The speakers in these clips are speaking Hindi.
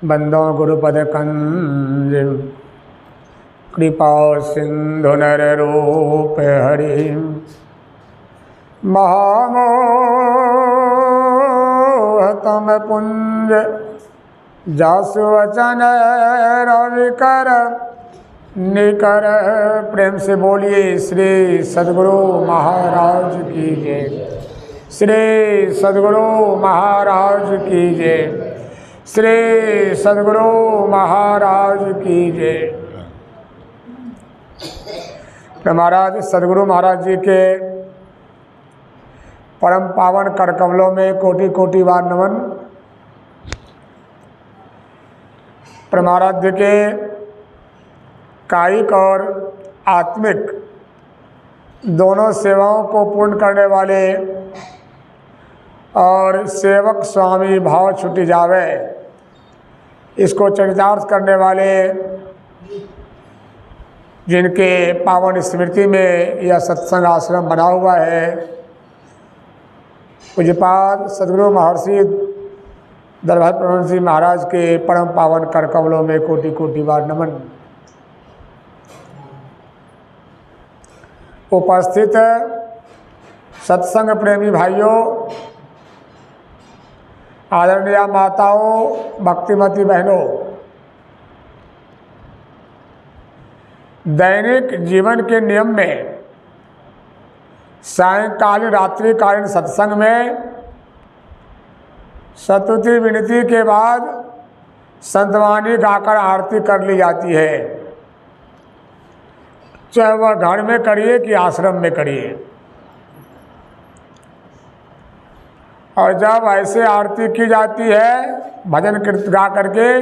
बंदो गुरुपद कंज कृपा सिंधु नर रूप हरि महामोहतम पुंज जासु वचन रविकर निकर। प्रेम से बोलिए श्री सद्गुरु महाराज की जय। श्री सद्गुरु महाराज की जय। श्री सद्गुरु महाराज की जय। महाराज सद्गुरु महाराज जी के परम पावन कर कमलों में कोटि कोटि बार नमन। परमाराध्य के कायिक और आत्मिक दोनों सेवाओं को पूर्ण करने वाले और सेवक स्वामी भाव छुटी जावे इसको चरितार्थ करने वाले, जिनके पावन स्मृति में यह सत्संग आश्रम बना हुआ है, पूज्यपाद सद्गुरु महर्षि दरबार प्रभु जी महाराज के परम पावन कर कमलों में कोटि कोटि बार नमन। उपस्थित सत्संग प्रेमी भाइयों, आदरणीय माताओं, भक्तिमती बहनों, दैनिक जीवन के नियम में सायंकालीन रात्रिकालीन सत्संग में स्तुति विनती के बाद संतवाणी गाकर आरती कर ली जाती है, चाहे वह घर में करिए कि आश्रम में करिए। और जब ऐसे आरती की जाती है भजन कीर्तन गा करके,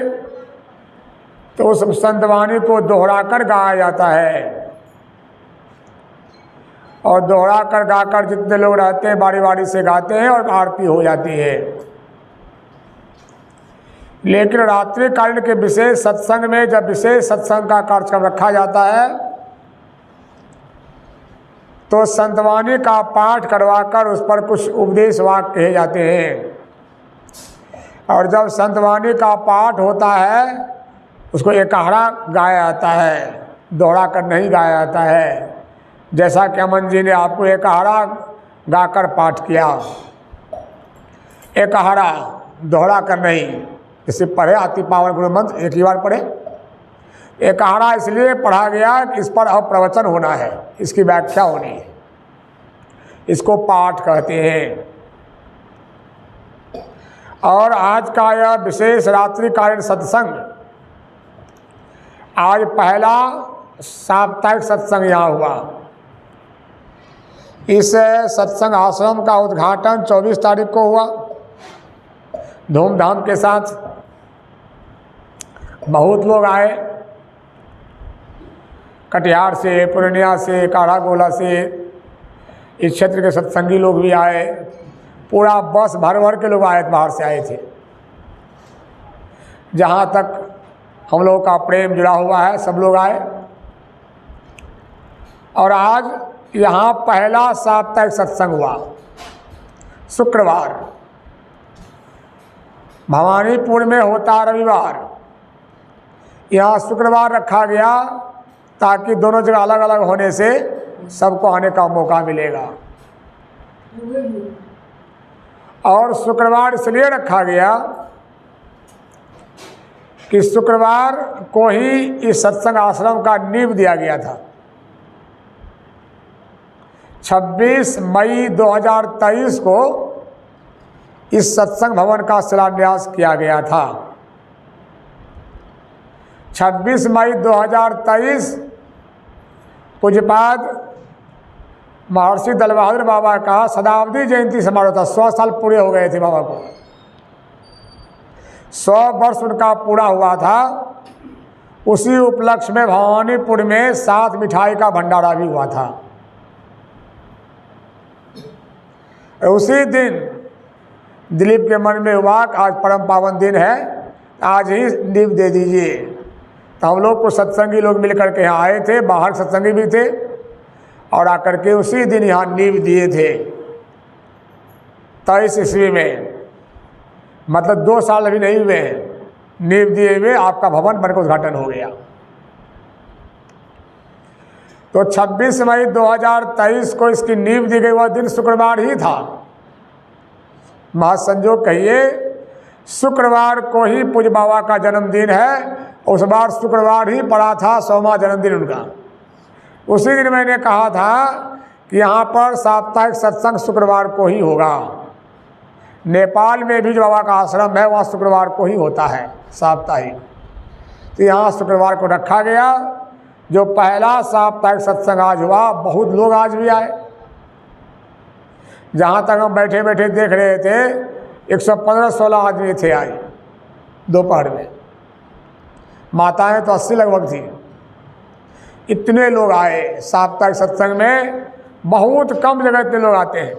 तो उस संतवाणी को दोहराकर गाया जाता है। और दोहराकर गाकर जितने लोग रहते हैं बारी बारी से गाते हैं और आरती हो जाती है। लेकिन रात्रिकालीन के विशेष सत्संग में जब विशेष सत्संग का कार्यक्रम रखा जाता है, तो संतवाणी का पाठ करवाकर उस पर कुछ उपदेश वाक्य कहे जाते हैं। और जब संतवाणी का पाठ होता है उसको एकाहरा गाया जाता है, दोहरा कर नहीं गाया जाता है। जैसा कि अमन जी ने आपको एकाहरा गाकर पाठ किया, एकाहरा दोहरा कर नहीं। इसे पढ़े अति पावन गुरु मंत्र एक ही बार पढ़े। एकाहरा इसलिए पढ़ा गया कि इस पर अब प्रवचन होना है, इसकी व्याख्या होनी है, इसको पाठ कहते हैं। और आज का यह विशेष रात्रिकालीन सत्संग, आज पहला साप्ताहिक सत्संग यहाँ हुआ। इस सत्संग आश्रम का उद्घाटन 24 तारीख को हुआ धूमधाम के साथ। बहुत लोग आए, कटिहार से, पूर्णिया से, काढ़ागोला से, इस क्षेत्र के सत्संगी लोग भी आए। पूरा बस भर भर के लोग आए, बाहर से आए थे। जहाँ तक हम लोगों का प्रेम जुड़ा हुआ है सब लोग आए। और आज यहाँ पहला साप्ताहिक सत्संग हुआ शुक्रवार। भवानीपुर में होता रविवार, यहाँ शुक्रवार रखा गया ताकि दोनों जगह अलग अलग होने से सबको आने का मौका मिलेगा। और शुक्रवार इसलिए रखा गया कि शुक्रवार को ही इस सत्संग आश्रम का नींव दिया गया था। 26 मई 2023 को इस सत्संग भवन का शिलान्यास किया गया था। 26 मई 2023 पूज्यपाद महर्षि दल बहादुर बाबा का शताब्दी जयंती समारोह था। 100 साल पूरे हो गए थे बाबा को, 100 वर्ष उनका पूरा हुआ था। उसी उपलक्ष्य में भवानीपुर में 7 मिठाई का भंडारा भी हुआ था। उसी दिन दिलीप के मन में हुआ कि आज परम पावन दिन है, आज ही नींव दे दीजिए। तो हम लोग को सत्संगी लोग मिलकर के यहाँ आए थे, बाहर सत्संगी भी थे, और आकर के उसी दिन यहाँ नींव दिए थे 23 ईस्वी में। मतलब 2 साल अभी नहीं हुए हैं, नींव दिए हुए आपका भवन बनकर उद्घाटन हो गया। तो 26 मई 2023 को इसकी नींव दी गई, वह दिन शुक्रवार ही था। महासंजोग कहिए, शुक्रवार को ही पूज्य बाबा का जन्मदिन है। उस बार शुक्रवार ही पड़ा था 100वां जन्मदिन उनका। उसी दिन मैंने कहा था कि यहाँ पर साप्ताहिक सत्संग शुक्रवार को ही होगा। नेपाल में भी जो बाबा का आश्रम है वहाँ शुक्रवार को ही होता है साप्ताहिक। तो यहाँ शुक्रवार को रखा गया। जो पहला साप्ताहिक सत्संग आज हुआ, बहुत लोग आज भी आए। जहाँ तक हम बैठे बैठे देख रहे थे 115-16 आदमी थे आज दोपहर में। माताएं तो 80 लगभग थी। इतने लोग आए साप्ताहिक सत्संग में। बहुत कम जगह इतने लोग आते हैं।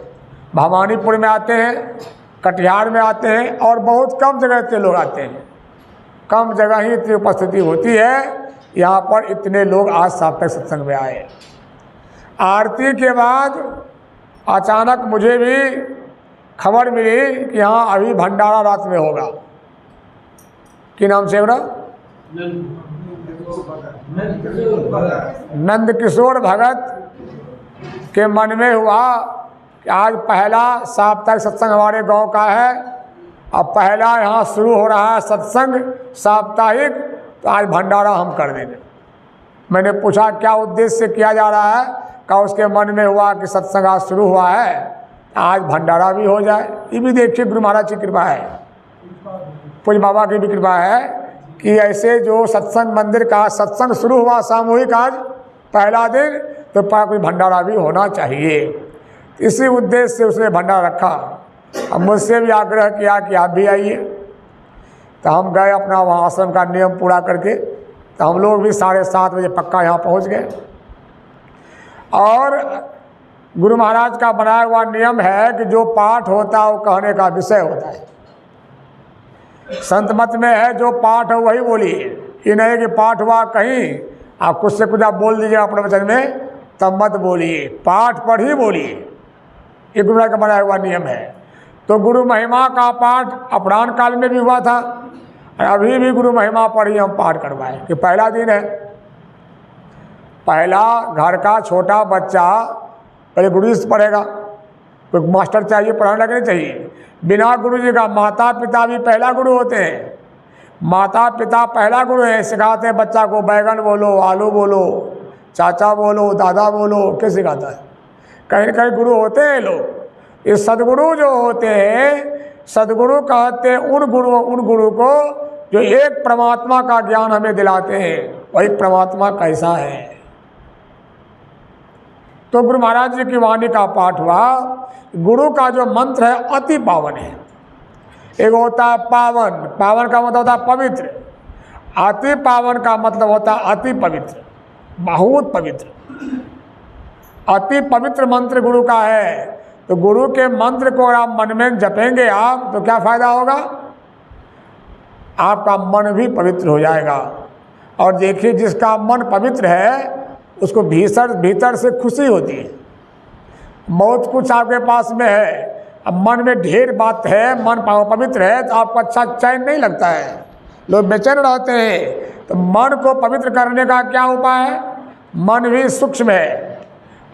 भवानीपुर में आते हैं, कटिहार में आते हैं, और बहुत कम जगह इतने लोग आते हैं। कम जगह ही इतनी उपस्थिति होती है। यहाँ पर इतने लोग आज साप्ताहिक सत्संग में आए। आरती के बाद अचानक मुझे भी खबर मिली कि यहाँ अभी भंडारा रात में होगा। कि नाम से होगा? नंद किशोर भगत के मन में हुआ कि आज पहला साप्ताहिक सत्संग हमारे गांव का है। अब पहला यहाँ शुरू हो रहा है सत्संग साप्ताहिक, तो आज भंडारा हम कर देंगे। मैंने पूछा क्या उद्देश्य से किया जा रहा है? कहा उसके मन में हुआ कि सत्संग आज शुरू हुआ है, आज भंडारा भी हो जाए। ये भी देखिए गुरु महाराज की कृपा है, पूज्य बाबा की भी कृपा है कि ऐसे जो सत्संग मंदिर का सत्संग शुरू हुआ सामूहिक आज पहला दिन, तो कोई भंडारा भी होना चाहिए। इसी उद्देश्य से उसने भंडारा रखा। अब मुझसे भी आग्रह किया कि आप भी आइए। तो हम गए अपना वहाँ आश्रम का नियम पूरा करके। तो हम लोग भी 7:30 बजे पक्का यहाँ पहुँच गए। और गुरु महाराज का बनाया हुआ नियम है कि जो पाठ होता है वो कहने का विषय होता है। संत मत में है जो पाठ है वही बोलिए। ये नहीं कि पाठ हुआ कहीं आप कुछ से कुछ आप बोल दीजिए अपने वचन में, तब मत बोलिए। पाठ पढ़ ही बोलिए। ये गुरु महाराज का बनाया हुआ नियम है। तो गुरु महिमा का पाठ अपराह्न काल में भी हुआ था। अभी भी गुरु महिमा पढ़ ही हम पाठ करवाएं कि पहला दिन है। पहला घर का छोटा बच्चा पहले गुरु से पढ़ेगा। कोई मास्टर चाहिए, पढ़ाने लगने चाहिए। बिना गुरु जी का माता पिता भी पहला गुरु होते हैं। माता पिता पहला गुरु है। सिखाते हैं बच्चा को बैगन बोलो, आलू बोलो, चाचा बोलो, दादा बोलो, क्या सिखाता है? कहीं न कहीं गुरु होते हैं लोग। ये सदगुरु जो होते हैं, सदगुरु कहते हैं उन गुरु को जो एक परमात्मा का ज्ञान हमें दिलाते हैं। वही परमात्मा कैसा है। तो गुरु महाराज जी की वाणी का पाठ हुआ। गुरु का जो मंत्र है अति पावन है। एक होता है पावन, पावन का मतलब होता है पवित्र। अति पावन का मतलब होता है अति पवित्र, बहुत पवित्र। अति पवित्र मंत्र गुरु का है। तो गुरु के मंत्र को आप मन में जपेंगे आप, तो क्या फायदा होगा? आपका मन भी पवित्र हो जाएगा। और देखिए जिसका मन पवित्र है उसको भीतर से खुशी होती है। बहुत कुछ आपके पास में है, अब मन में ढेर बात है, मन पवित्र है तो आपको अच्छा चैन नहीं लगता है, लोग बेचैन रहते हैं। तो मन को पवित्र करने का क्या उपाय है? मन भी सूक्ष्म है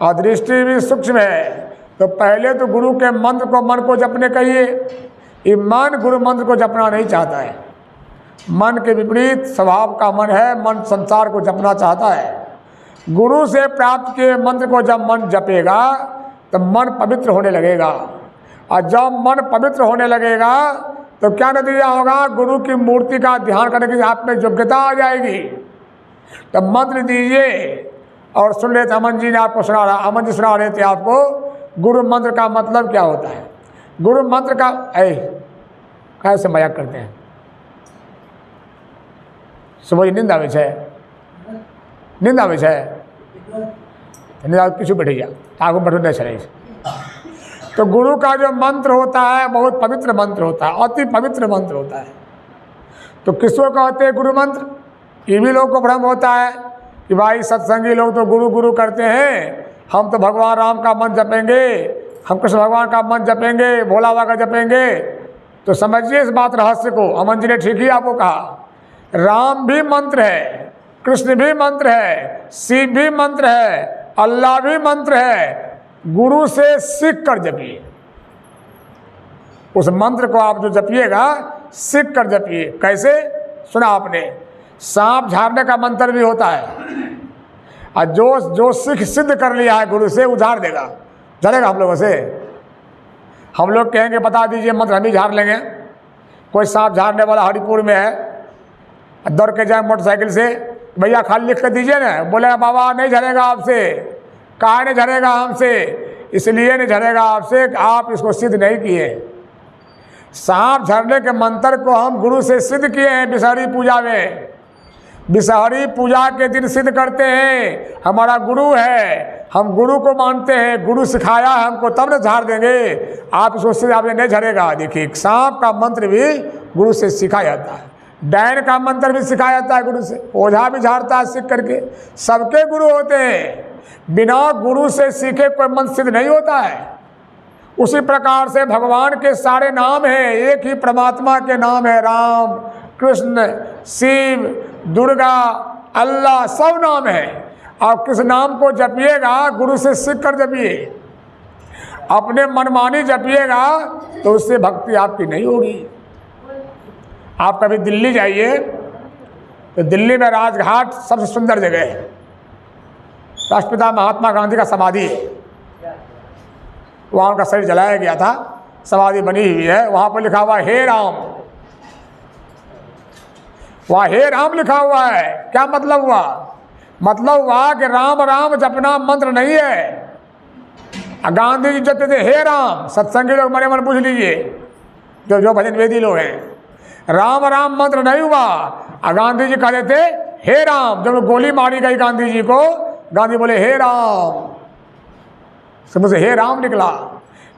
और दृष्टि भी सूक्ष्म है। तो पहले तो गुरु के मंत्र को मन को जपने कहिए। ये मन गुरु मंत्र को जपना नहीं चाहता है। मन के विपरीत स्वभाव का मन है, मन संसार को जपना चाहता है। गुरु से प्राप्त किए मंत्र को जब मन जपेगा तो मन पवित्र होने लगेगा। और जब मन पवित्र होने लगेगा तो क्या नतीजा होगा? गुरु की मूर्ति का ध्यान करने की आप में योग्यता आ जाएगी। तो मंत्र दीजिए। और सुन रहे थे अमन जी ने आपको सुना रहा, अमन जी सुना रहे थे आपको गुरु मंत्र का मतलब क्या होता है। गुरु मंत्र का कैसे मजाक करते हैं, समझ निंदा में है, निंदा में है, निंदा किसी बैठे जा आगू बढ़ो नहीं चले। तो गुरु का जो मंत्र होता है बहुत पवित्र मंत्र होता है, अति पवित्र मंत्र होता है। तो किसको कहते हैं गुरु मंत्र? ये भी लोगों को भ्रम होता है कि भाई सत्संगी लोग तो गुरु गुरु करते हैं, हम तो भगवान राम का मंत्र जपेंगे, हम कृष्ण भगवान का मंत्र जपेंगे, भोला बाबा का जपेंगे। तो समझिए इस बात रहस्य को। अमन जी ने ठीक ही आपको कहा, राम भी मंत्र है, कृष्ण भी मंत्र है, शिव भी मंत्र है, अल्लाह भी मंत्र है। गुरु से सीख कर जपिए। उस मंत्र को आप जो जपिएगा सीख कर जपिए। कैसे? सुना आपने, सांप झाड़ने का मंत्र भी होता है, और जो सीख सिद्ध कर लिया है गुरु से, वो झाड़ देगा। झाड़ेगा हम लोगों से? हम लोग कहेंगे बता दीजिए मंत्र, हम ही झाड़ लेंगे। कोई सांप झाड़ने वाला हरिपुर में है, दौड़ के जाए मोटरसाइकिल से, भैया खाली लिख कर दीजिए ना, बोलेगा बाबा नहीं झड़ेगा आपसे। कहाँ नहीं झड़ेगा हमसे? इसलिए नहीं झड़ेगा आपसे कि आप इसको सिद्ध नहीं किए। सांप झड़ने के मंत्र को हम गुरु से सिद्ध किए हैं विषहरी पूजा में। विषहरी पूजा के दिन सिद्ध करते हैं, हमारा गुरु है, हम गुरु को मानते हैं, गुरु सिखाया है हमको, तब न झाड़ देंगे। आप इसको सिद्ध आपने नहीं झड़ेगा। देखिए, सांप का मंत्र भी गुरु से सीखा जाता है, डैन का मंत्र भी सिखाया जाता है गुरु से, ओझा भी झाड़ता है सीख करके। सबके गुरु होते हैं, बिना गुरु से सीखे कोई मंत्र सिद्ध नहीं होता है। उसी प्रकार से भगवान के सारे नाम हैं, एक ही परमात्मा के नाम है, राम, कृष्ण, शिव, दुर्गा, अल्लाह, सब नाम है। आप किस नाम को जपिएगा गुरु से सीख कर जपिए। अपने मनमानी जपिएगा तो उससे भक्ति आपकी नहीं होगी। आप कभी दिल्ली जाइए तो दिल्ली में राजघाट सबसे सुंदर जगह है, राष्ट्रपिता महात्मा गांधी का समाधि है, वहाँ उनका शरीर जलाया गया था, समाधि बनी हुई है, वहाँ पर लिखा हुआ हे राम। वहाँ हे राम लिखा हुआ है। क्या मतलब हुआ? मतलब हुआ कि राम राम जपना मंत्र नहीं है। गांधी जी जपते थे हे राम, सत्संगी लोग मने मन पूछ लीजिए, जो भजन वेदी लोग हैं, राम राम मंत्र नहीं हुआ। गांधी जी कहते थे हे राम। जब गोली मारी गई गांधी जी को, गांधी बोले हे राम, समझे, हे राम निकला।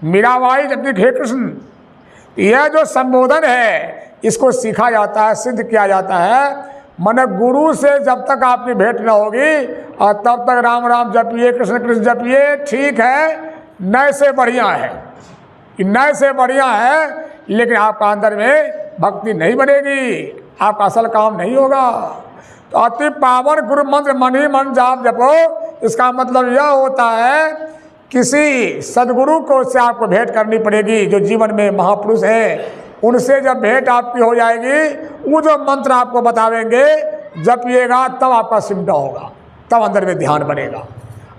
मीराबाई जब तक हे कृष्ण। यह जो संबोधन है इसको सीखा जाता है, सिद्ध किया जाता है। मन गुरु से जब तक आपकी भेंट न होगी और तब तक राम राम जपिए, कृष्ण कृष्ण जपिए, ठीक है, नए से बढ़िया है, नए से बढ़िया है, लेकिन आपका अंदर में भक्ति नहीं बनेगी, आपका असल काम नहीं होगा। तो अति पावन गुरु मंत्र मन ही मन जाप जपो, इसका मतलब यह होता है किसी सदगुरु को से आपको भेंट करनी पड़ेगी, जो जीवन में महापुरुष है। उनसे जब भेंट आपकी हो जाएगी, वो जो मंत्र आपको बतावेंगे जपिएगा, तब आपका सिमटा होगा, तब अंदर में ध्यान बनेगा।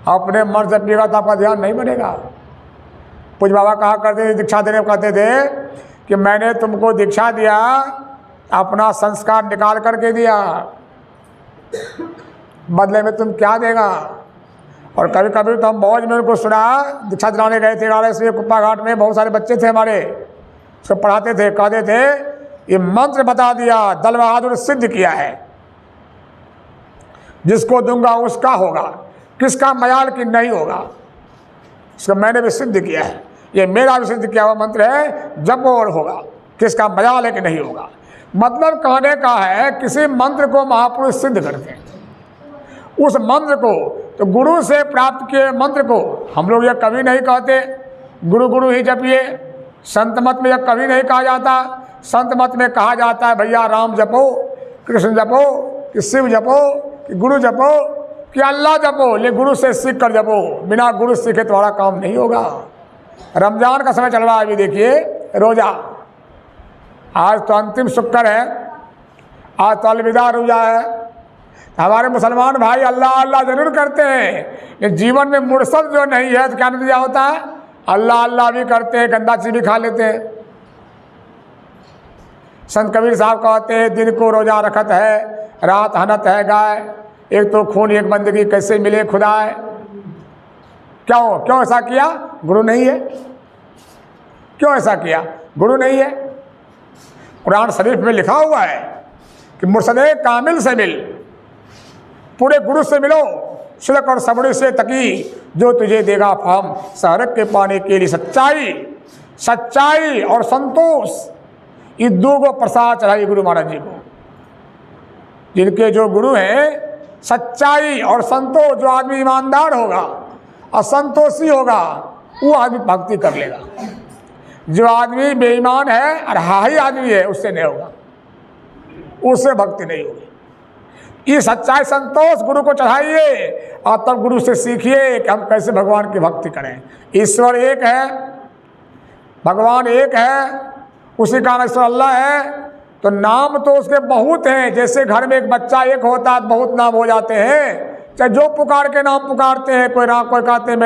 अपने मन जपिएगा तो आपका ध्यान नहीं बनेगा। पूज बाबा कहा करते थे, दीक्षा देने कहते थे कि मैंने तुमको दीक्षा दिया, अपना संस्कार निकाल करके दिया, बदले में तुम क्या देगा। और कभी कभी तो हम मौज में उनको सुना, दीक्षा दिलाने गए थे 11 कुप्पा घाट में, बहुत सारे बच्चे थे हमारे, उसको पढ़ाते थे, कहते थे ये मंत्र बता दिया, दल बहादुर सिद्ध किया है, जिसको दूंगा उसका होगा, किसका मयाल की नहीं होगा। इसको मैंने भी सिद्ध किया है, ये मेरा भी सिद्ध किया हुआ मंत्र है, जब और होगा, किसका मयाल है कि नहीं होगा। मतलब कहने का है किसी मंत्र को महापुरुष सिद्ध करते हैं, उस मंत्र को, तो गुरु से प्राप्त किए मंत्र को हम लोग यह कभी नहीं कहते गुरु गुरु ही जपिए। संत मत में यह कभी नहीं कहा जाता। संत मत में कहा जाता है भैया राम जपो, कृष्ण जपो, कि शिव जपो, कि गुरु जपो, कि अल्लाह जपो, ले गुरु से सीख कर जपो। बिना गुरु सीखे तुम्हारा काम नहीं होगा। रमजान का समय चल रहा है, अभी देखिए रोजा, आज तो अंतिम शुक्र है, आज तो अलविदा रोजा है। हमारे मुसलमान भाई अल्लाह अल्लाह जरूर करते हैं, लेकिन जीवन में मुर्शद जो नहीं है तो क्या नतीजा होता है? अल्लाह अल्लाह भी करते हैं, गंदा चीज भी खा लेते हैं। संत कबीर साहब कहते हैं दिन को रोजा रखत है, रात हनत है गाय, एक तो खून एक बंदगी कैसे मिले खुदाए। क्यों ऐसा किया? गुरु नहीं है। क्यों ऐसा किया? गुरु नहीं है। कुरान शरीफ में लिखा हुआ है कि मुर्शदे कामिल से मिल, पूरे गुरु से मिलो, सिदक और सबड़ी से तकी, जो तुझे देगा फहम, सहरक के पाने के लिए सच्चाई और संतोष, ये दो को प्रसाद चढ़ाई गुरु महाराज जी को। जिनके जो गुरु हैं, सच्चाई और संतोष, जो आदमी ईमानदार होगा, असंतोषी होगा, वो आदमी भक्ति कर लेगा। जो आदमी बेईमान है और हाही आदमी है उससे नहीं होगा, उससे भक्ति नहीं होगी। ये सच्चाई संतोष गुरु को चढ़ाइए और तब गुरु से सीखिए कि हम कैसे भगवान की भक्ति करें। ईश्वर एक है, भगवान एक है, उसी का नाम ईश्वर अल्लाह है। तो नाम तो उसके बहुत हैं। जैसे घर में एक बच्चा एक होता है बहुत नाम हो जाते हैं, चाहे जो पुकार के नाम पुकारते हैं, कोई राम, कोई कहते हैं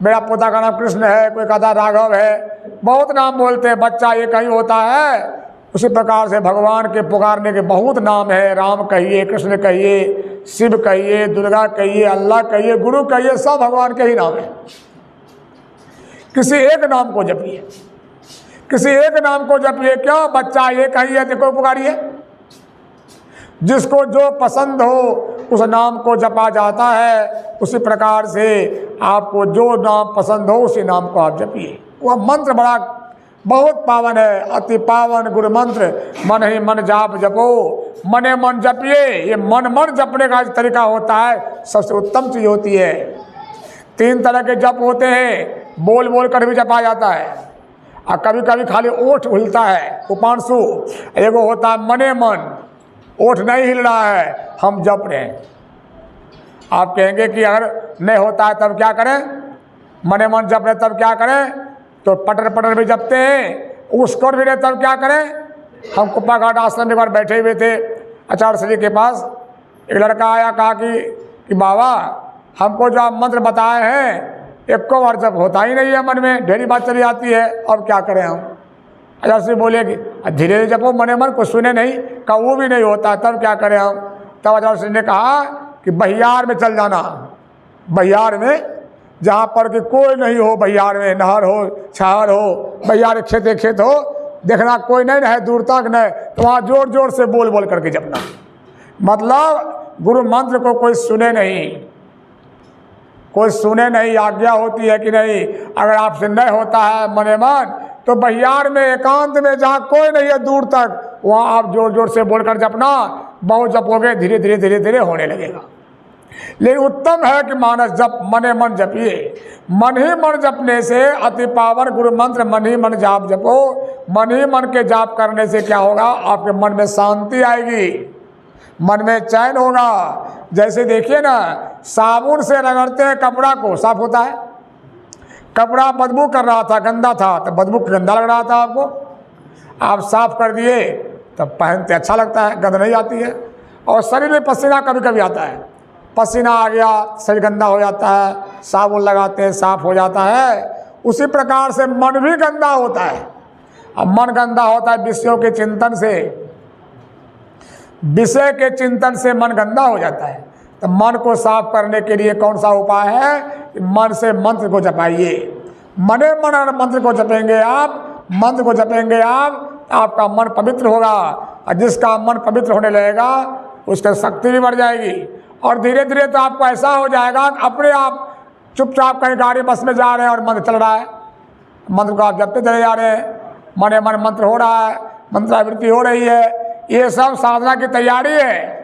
मेरा पोता का नाम कृष्ण है, कोई कहता राघव है, बहुत नाम बोलते हैं, बच्चा एक ही होता है। उसी प्रकार से भगवान के पुकारने के बहुत नाम है। राम कहिए, कृष्ण कहिए, शिव कहिए, दुर्गा कहिए, अल्लाह कहिए, गुरु कहिए, सब भगवान के ही नाम है। किसी एक नाम को जपिए, किसी एक नाम को जपिए। क्यों? बच्चा एक ही है, देखो पुकारिए। जिसको जो पसंद हो उस नाम को जपा जाता है। उसी प्रकार से आपको जो नाम पसंद हो उसी नाम को आप जपिए। वह मंत्र बड़ा बहुत पावन है, अति पावन गुरु मंत्र। मन ही मन जाप जपो, मने मन जपिए। ये मन जपने का तरीका होता है, सबसे उत्तम चीज होती है। 3 तरह के जप होते हैं, बोल बोल कर भी जपा जाता है और कभी कभी खाली ओठ हिलता है, उपांशु। एगो होता है मने मन, ओठ नहीं हिल रहा है, हम जप रहे हैं। आप कहेंगे कि अगर नहीं होता है तब क्या करें? मने मन जप रहे तब क्या करें? तो पटर पटर भी जपते हैं। उसको भी रहे तब क्या करें? हम कुप्पा घाट आश्रम में एक बार बैठे हुए थे आचार्य श्री के पास। एक लड़का आया, कहा कि बाबा हमको जो आप मंत्र बताए हैं एक को बार जप होता ही नहीं है, मन में ढेरी बात चली जाती है, अब क्या करें हम? आचार्य श्री बोले कि धीरे धीरे जपो, मने मन कुछ सुने नहीं। कहा वो भी नहीं होता, तब क्या करें हम? तब आचार्य श्री ने कहा कि बहियार में चल जाना, बहियार में, जहाँ पर कि कोई नहीं हो, बहियार में नहर हो, छाहर हो, बहियार खेत हो, देखना कोई नहीं है दूर तक नहीं, तो वहाँ जोर जोर से बोल बोल करके जपना। मतलब गुरु मंत्र को कोई सुने नहीं, कोई सुने नहीं, आज्ञा होती है कि नहीं। अगर आपसे नहीं होता है मने मन तो बहियार में एकांत में जहाँ कोई नहीं है दूर तक, वहाँ आप जोर जोर से बोलकर जपना। बहुत जपोगे धीरे धीरे धीरे धीरे होने लगेगा। लेकिन उत्तम है कि मानस जप, मने मन जपिए। मन ही मन जपने से अति पावन गुरु मंत्र मन ही मन जाप जपो। मन ही मन के जाप करने से क्या होगा? आपके मन में शांति आएगी, मन में चैन होगा। जैसे देखिए ना, साबुन से रगड़ते हैं कपड़ा को, साफ होता है। कपड़ा बदबू कर रहा था, गंदा था, तो बदबू गंदा लग रहा था आपको, आप साफ कर दिए तब पहनते अच्छा लगता है, गंद नहीं आती है। और शरीर में पसीना कभी कभी आता है, पसीना आ गया शरीर गंदा हो जाता है, साबुन लगाते हैं साफ हो जाता है। उसी प्रकार से मन भी गंदा होता है। अब मन गंदा होता है विषयों के चिंतन से, विषय के चिंतन से मन गंदा हो जाता है। तो मन को साफ करने के लिए कौन सा उपाय है? मन से मंत्र को जपाइए। मने मन अगर मंत्र को जपेंगे आप, मंत्र को जपेंगे आप, आपका मन पवित्र होगा। और जिसका मन पवित्र होने लगेगा उसकी शक्ति भी बढ़ जाएगी। और धीरे धीरे तो आपको ऐसा हो जाएगा अपने आप चुपचाप कहीं गाड़ी बस में जा रहे हैं और मंत्र चल रहा है, मंत्र को आप जपते चले जा रहे हैं, मने मन मंत्र हो रहा है, मंत्रावृत्ति हो रही है। ये सब साधना की तैयारी है।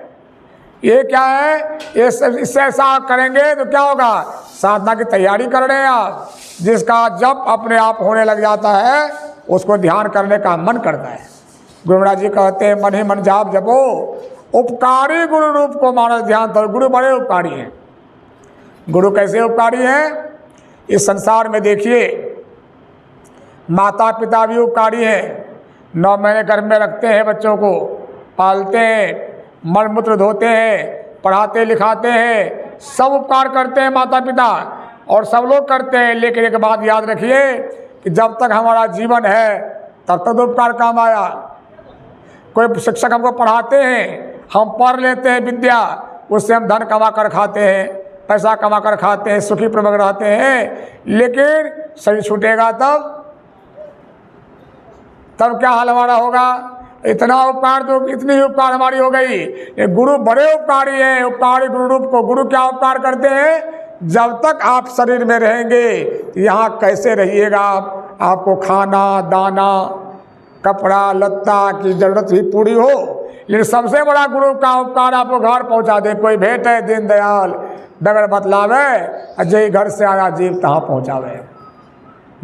ये क्या है? ये इससे ऐसा करेंगे तो क्या होगा? साधना की तैयारी कर रहे हैं आप। जिसका जप अपने आप होने लग जाता है उसको ध्यान करने का मन करता है। गुरु महाराज जी कहते हैं मन ही मन जाप जपो, उपकारी गुरु रूप को मानस ध्यान। तो गुरु बड़े उपकारी हैं। गुरु कैसे उपकारी हैं? इस संसार में देखिए, माता पिता भी उपकारी हैं। 9 महीने घर में रखते हैं, बच्चों को पालते हैं, मल मूत्र धोते हैं, पढ़ाते लिखाते हैं, सब उपकार करते हैं माता पिता, और सब लोग करते हैं। लेकिन एक बात याद रखिए कि जब तक हमारा जीवन है तब तक उपकार काम आया। कोई शिक्षक हमको पढ़ाते हैं, हम पढ़ लेते हैं विद्या, उससे हम धन कमा कर खाते हैं, पैसा कमा कर खाते हैं, सुखी प्रभग रहते हैं। लेकिन शरीर छूटेगा तब क्या हाल हमारा होगा? इतना उपकार तो इतनी उपकार हमारी हो गई। ये गुरु बड़े उपकारी हैं, उपकारी गुरु रूप को। गुरु क्या उपकार करते हैं? जब तक आप शरीर में रहेंगे यहाँ कैसे रहिएगा आप? आपको खाना दाना कपड़ा लत्ता की जरूरत भी पूरी हो। लेकिन सबसे बड़ा गुरु का उपकार आपको घर पहुँचा दे। कोई भेंट है दीनदयाल डगर बतलावे, अजय घर से आया जीव तहाँ पहुँचावे।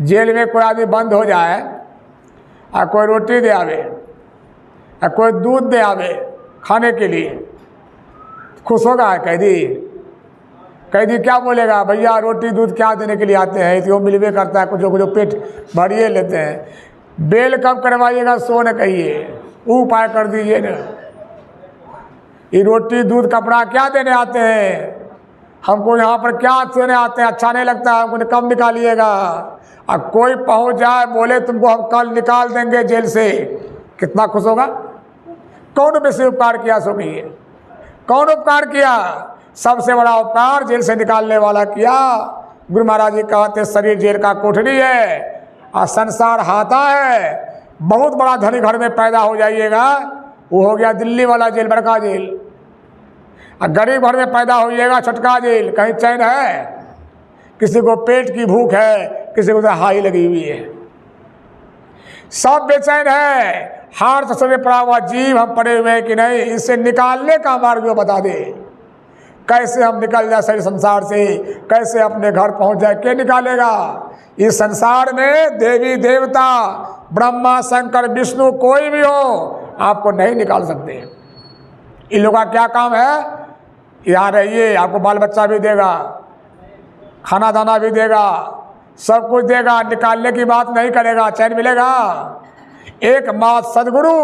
जेल में कोई आदमी बंद हो जाए और कोई रोटी दे आवे और कोई दूध दे आवे खाने के लिए, खुश होगा कैदी? कैदी क्या बोलेगा, भैया रोटी दूध क्या देने के लिए आते हैं, तो मिलवे करता है, कुछ पेट भरिए लेते हैं। बेल कब करवाइएगा सो न कहिए, वो उपाय कर दीजिए ना। ये रोटी दूध कपड़ा क्या देने आते हैं, हमको यहाँ पर क्या देने आते हैं, अच्छा नहीं लगता, हमको कब निकालिएगा। अब कोई पहुँच जाए बोले तुमको हम कल निकाल देंगे जेल से, कितना खुश होगा? कौन वैसे उपकार किया सो कहिए, कौन उपकार किया? सबसे बड़ा उपकार जेल से निकालने वाला किया। गुरु महाराज जी कहते शरीर जेल का कोठरी है और संसार हाथा है। बहुत बड़ा धनी घर में पैदा हो जाइएगा, वो हो गया दिल्ली वाला जेल, बड़का जेल। और गरीब घर में पैदा होइएगा, छोटका जेल, कहीं चैन है? किसी को पेट की भूख है, किसी को हाई लगी हुई है, सब बेचैन है। हार से सभी पड़ा हुआ जीव हम पड़े हुए हैं कि नहीं, इससे निकालने का मार्ग जो बता दे, कैसे हम निकल जाए शरीर संसार से, कैसे अपने घर पहुंच जाए, क्या निकालेगा? इस संसार में देवी देवता ब्रह्मा शंकर विष्णु कोई भी हो आपको नहीं निकाल सकते। इन लोगों का क्या काम है, यहाँ रहिए, आपको बाल बच्चा भी देगा, खाना दाना भी देगा, सब कुछ देगा, निकालने की बात नहीं करेगा, चैन मिलेगा? एक मात सदगुरु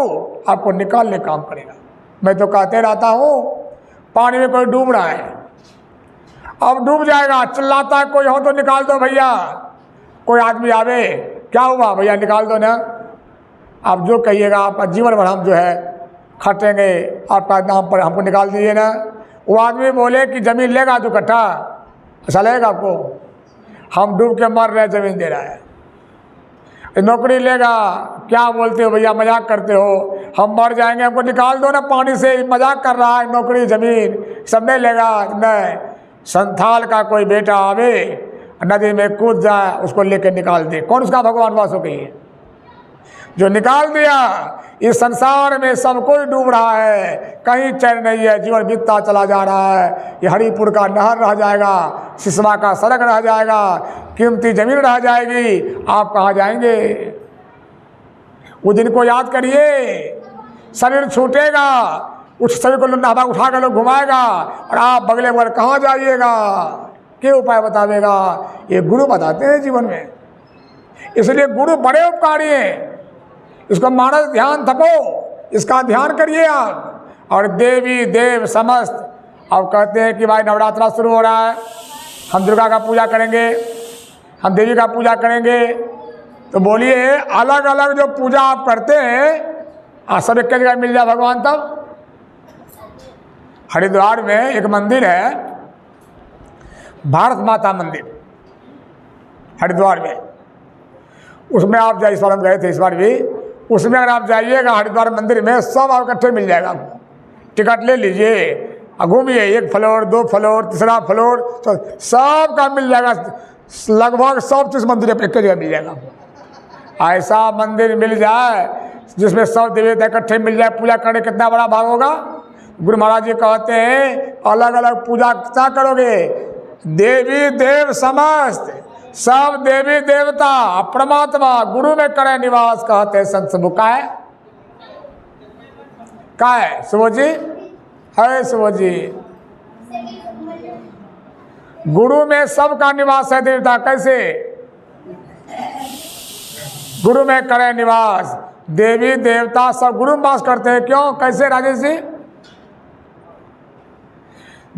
आपको निकालने काम करेगा। मैं तो कहते रहता हूँ, पानी में कोई डूब रहा है, अब डूब जाएगा, चिल्लाता है कोई हो तो निकाल दो भैया, कोई आदमी आवे, क्या हुआ भैया निकाल दो ना। आप जो कहिएगा आपका जीवन भर हम जो है खटेंगे, आपका नाम पर हमको निकाल दीजिए ना। वो आदमी बोले कि ज़मीन लेगा 2 कट्ठा, ऐसा लगेगा आपको? हम डूब के मर रहे, ज़मीन दे रहा है। नौकरी लेगा, क्या बोलते हो भैया, मजाक करते हो, हम मर जाएंगे, हमको निकाल दो ना पानी से, मजाक कर रहा है, नौकरी ज़मीन सब नहीं लेगा। नहीं, संथाल का कोई बेटा आवे नदी में कूद जाए, उसको लेकर निकाल दे, कौन उसका भगवान वासो कहिए, जो निकाल दिया। इस संसार में सब कोई डूब रहा है, कहीं चैन नहीं है, जीवन बीतता चला जा रहा है। ये हरिपुर का नहर रह जाएगा, सिसवा का सड़क रह जाएगा, कीमती जमीन रह जाएगी, आप कहाँ जाएंगे? वो दिन को याद करिए, शरीर छूटेगा, उस शरीर को नहवा उठा कर लोग घुमाएगा और आप बगले बगल कहाँ जाइएगा? क्या उपाय बतावेगा? ये गुरु बताते हैं जीवन में, इसलिए गुरु बड़े उपकारी हैं। इसको मानस ध्यान थको, इसका ध्यान करिए आप। और देवी देव समस्त, अब कहते हैं कि भाई नवरात्रा शुरू हो रहा है, हम दुर्गा का पूजा करेंगे, हम देवी का पूजा करेंगे, तो बोलिए अलग अलग जो पूजा आप करते हैं सब एक जगह मिल जाए भगवान। तब हरिद्वार में एक मंदिर है, भारत माता मंदिर हरिद्वार में, उसमें आप जाइए, इस बार हम गए थे, इस बार भी उसमें अगर आप जाइएगा हरिद्वार मंदिर में, सब आप इकट्ठे मिल जाएगा आपको। टिकट ले लीजिए, घूमिए, 1 फ्लोर 2 फ्लोर 3रा फ्लोर, तो सब का मिल जाएगा, लगभग सब चीज़ मंदिर पर एक जगह मिल जाएगा आपको। ऐसा मंदिर मिल जाए जिसमें सब देवी देवता इकट्ठे मिल जाए, पूजा करने कितना बड़ा भाग होगा। गुरु महाराज जी कहते हैं अलग अलग पूजा क्या करोगे, देवी देव समस्त, सब देवी देवता परमात्मा गुरु में करे निवास, कहते संत सब का है सुबो जी, है सुबो जी, गुरु में सबका निवास है देवता। कैसे? गुरु में करे निवास, देवी देवता सब गुरु में वास करते हैं। क्यों? कैसे राजेश जी?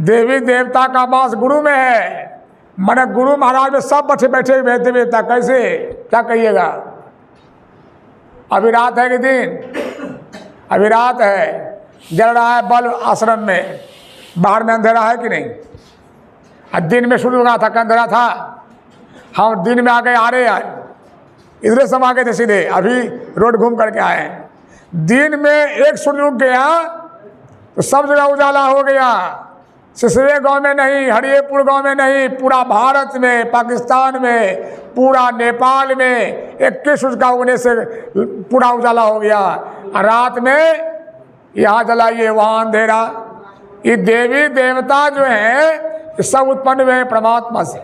देवी देवता का वास गुरु में है, माने गुरु महाराज में सब बैठे बैठे देवी देवता। कैसे? क्या कहिएगा? अभी रात है कि दिन? अभी रात है, जल रहा है बल्ब आश्रम में, बाहर में अंधेरा है कि नहीं? दिन में शुरू हो गया था, अंधेरा था, हम दिन में आ गए, आ रहे हैं इधर सब आ गए थे सीधे, अभी रोड घूम करके आए हैं। दिन में एक सूर्य उग गया तो सब जगह उजाला हो गया। सिसवे गांव में नहीं, हरिपुर गांव में नहीं, पूरा भारत में, पाकिस्तान में, पूरा नेपाल में 21 सूर्य का उगने से पूरा उजाला हो गया। रात में यहाँ जलाइए, वहाँ अंधेरा। ये देवी देवता जो है सब उत्पन्न हुए हैं परमात्मा से,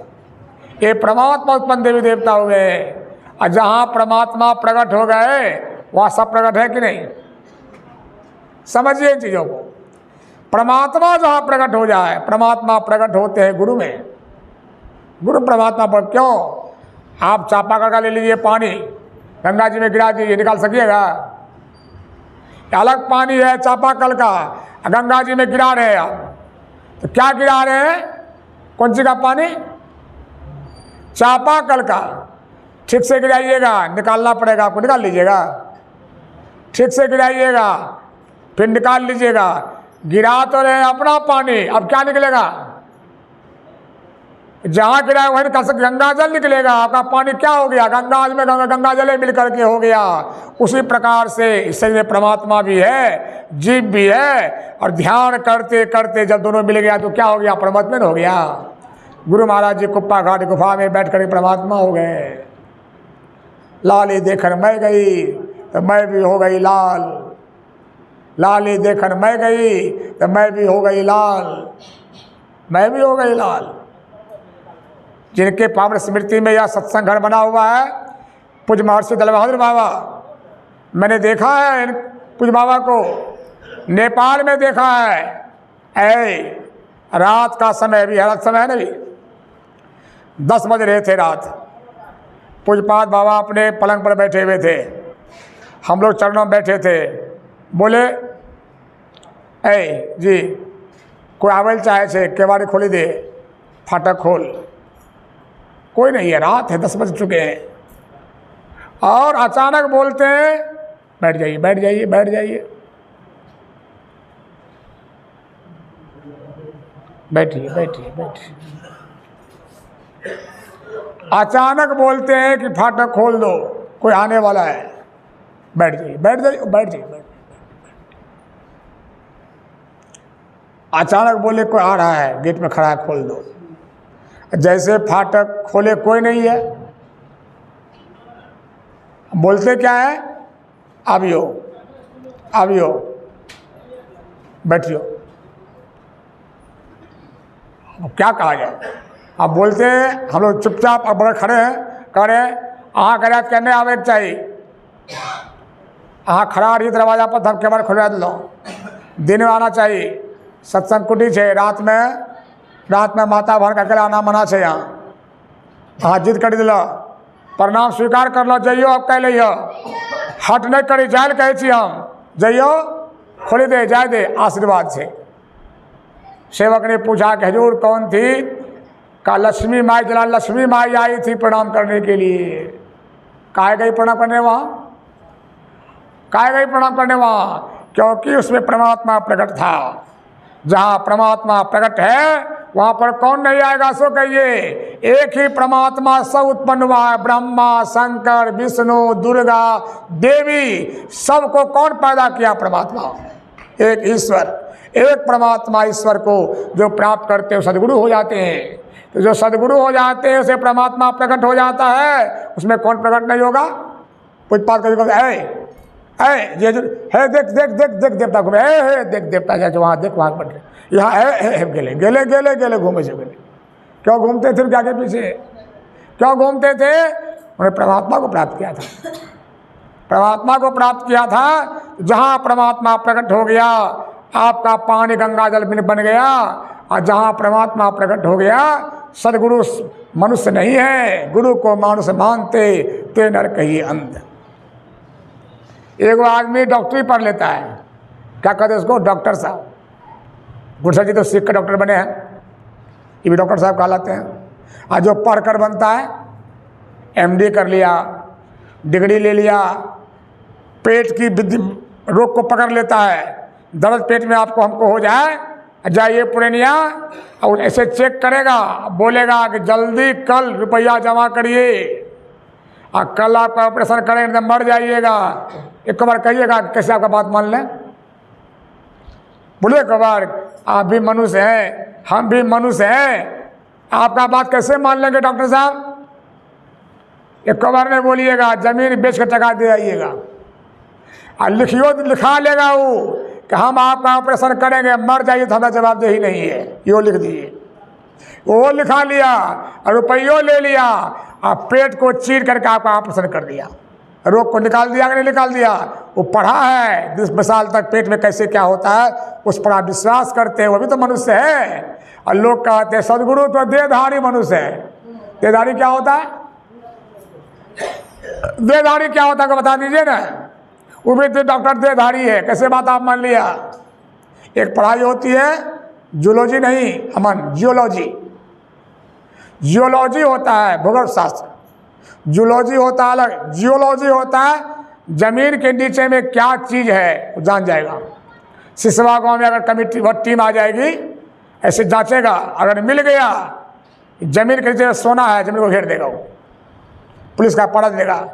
ये परमात्मा उत्पन्न देवी देवता हुए हैं। और जहाँ परमात्मा प्रकट हो गए वहाँ सब प्रकट है कि नहीं? समझिए इन चीज़ों को। परमात्मा जहाँ प्रकट हो जाए, परमात्मा प्रकट होते हैं गुरु में। गुरु परमात्मा पर क्यों? आप चापाकल का ले लीजिए पानी, गंगा जी में गिरा दीजिए, निकाल सकिएगा? अलग पानी है चापाकल का, गंगा जी में गिरा रहे हैं आप, तो क्या गिरा रहे हैं? कौन सी का पानी? चापाकल का। ठीक से गिराइएगा, निकालना पड़ेगा आपको, निकाल लीजिएगा। ठीक से गिराइएगा, फिर निकाल लीजिएगा। गिरा तो रहे अपना पानी, अब क्या निकलेगा? जहाँ गिराए वहीं निकल सकते, गंगा जल निकलेगा। आपका पानी क्या हो गया? गंगा में गंगा जल मिल करके हो गया। उसी प्रकार से इस शरीर में परमात्मा भी है, जीव भी है, और ध्यान करते करते जब दोनों मिल गया तो क्या हो गया? परमात्मा हो गया। गुरु महाराज जी कुप्पा घाट गुफा में बैठ कर परमात्मा हो गए। लाली देखकर मैं गई तो मैं भी हो गई लाल, लाली देखकर मैं गई तो मैं भी हो गई लाल, मैं भी हो गई लाल। जिनके पावन स्मृति में यह सत्संग घर बना हुआ है, पूज्य महर्षि दल बहादुर बाबा, मैंने देखा है इन पूज्य बाबा को, नेपाल में देखा है। रात का समय भी है, रात समय है ना भी, 10 बज रहे थे रात। पूज्यपाद बाबा अपने पलंग पर बैठे हुए थे, हम लोग चरणों में बैठे थे। बोले, ऐ जी कोई आवेल चाहे छे, केवाड़ी खोली दे, फाटक खोल। कोई नहीं है, रात है, 10 बज चुके हैं। और अचानक बोलते हैं, बैठ जाइए बैठ जाइए बैठ जाइए, बैठिए बैठिए बैठिए। अचानक बोलते हैं कि फाटक खोल दो, कोई आने वाला है, बैठ जाइए बैठ जाइए बैठ जाइए बैठ। अचानक बोले कोई आ रहा है, गेट में खड़ा है, खोल दो। जैसे फाटक खोले, कोई नहीं है। बोलते क्या है? आवियो आवियो, बैठियो। अब क्या कहा जाए? अब बोलते हैं, हम लोग चुपचाप अब बड़े खड़े हैं, कह रहे हैं अहाँ कह कहने आवे चाहिए, अहाँ खड़ा रही दरवाजा पर, धम के बार खुलवा दो, दिन में आना चाहिए। सत्संग कुटी है, रात में माता भर का अकेला आना मना है। यहाँ हाँ जिद कर दिल, प्रणाम स्वीकार कर लो, जइयो अब कह लियो, हट नहीं करी, जाए कहे छी हम, जइयो खोली दे, जाए दे आशीर्वाद से। सेवक ने पूछा कि हजूर कौन थी? कहा लक्ष्मी माई, जला लक्ष्मी माई आई थी प्रणाम करने के लिए। काहे गई प्रणाम करने वहाँ? काहे गई प्रणाम करने वहाँ? क्योंकि उसमें परमात्मा प्रकट था। जहाँ परमात्मा प्रकट है वहाँ पर कौन नहीं आएगा? सो कहिए, एक ही परमात्मा सब उत्पन्न हुआ है। ब्रह्मा, शंकर, विष्णु, दुर्गा, देवी, सबको कौन पैदा किया? परमात्मा, एक ईश्वर। एक परमात्मा ईश्वर को जो प्राप्त करते हैं सदगुरु हो जाते हैं। तो जो सदगुरु हो जाते हैं उसे परमात्मा प्रकट हो जाता है। उसमें कौन प्रकट नहीं होगा? कुछ बात कभी ये जो है, देख देख देख देख देवता घूमे, है देख देवता जाके वहाँ देख, वहाँ बढ़ रहे, यहाँ है गेले गेले गेले गेले घूमे से गेले। क्यों घूमते थे उनके आगे पीछे? क्यों घूमते थे? उन्हें परमात्मा को प्राप्त किया था। परमात्मा को प्राप्त किया था। जहाँ परमात्मा प्रकट हो गया, आपका पानी गंगा जल बन गया। और जहाँ परमात्मा प्रकट हो गया, सदगुरु मनुष्य नहीं है, गुरु को मानुष मानते ते नर कहिए अंध। एक आदमी डॉक्टरी पढ़ लेता है, क्या कहते हैं उसको? डॉक्टर साहब। गुरसर जी तो सिख के डॉक्टर बने हैं, ये भी डॉक्टर साहब कहलाते हैं। और जो पढ़कर बनता है, MD कर लिया, डिग्री ले लिया, पेट की रोग को पकड़ लेता है, दर्द पेट में आपको हमको हो जाए, जाइए पुरनिया, और ऐसे चेक करेगा, बोलेगा कि जल्दी कल रुपया जमा करिए, और कल आपका ऑपरेशन करेंगे तो मर जाइएगा। एक बार कहिएगा कैसे आपका बात मान लें? बोले एक बार, आप भी मनुष्य हैं, हम भी मनुष्य हैं, आपका बात कैसे मान लेंगे डॉक्टर साहब? एक बार नहीं बोलिएगा, जमीन बेच के टका दे आइएगा, और लिखा लेगा वो कि हम आपका ऑपरेशन करेंगे, मर जाइए तो हमारा जवाब दे ही नहीं है, यो लिख दिए। वो लिखा लिया और रुपयों ले लिया, आप पेट को चीर करके आपका ऑपरेशन कर दिया, रोग को निकाल दिया कि नहीं निकाल दिया। वो पढ़ा है 20 साल तक पेट में कैसे क्या होता है, उस पर आप विश्वास करते हैं, वो भी तो मनुष्य है। और लोग कहते हैं सदगुरु तो देहधारी मनुष्य है। देहधारी क्या होता है? देहधारी क्या होता है को बता दीजिए ना। वो भी डॉक्टर देहधारी है, कैसे बात आप मान लिया। एक पढ़ाई होती है जूलॉजी नहीं अमन, जियोलॉजी। जियोलॉजी होता है भूगोल शास्त्र, जूलॉजी होता है अलग, जियोलॉजी होता है जमीन के नीचे में क्या चीज है वो जान जाएगा। सिसवा गांव में अगर कमिटी टीम आ जाएगी, ऐसे जांचेगा, अगर मिल गया जमीन के नीचे सोना है, जमीन को घेर देगा वो, पुलिस का पकड़ देगा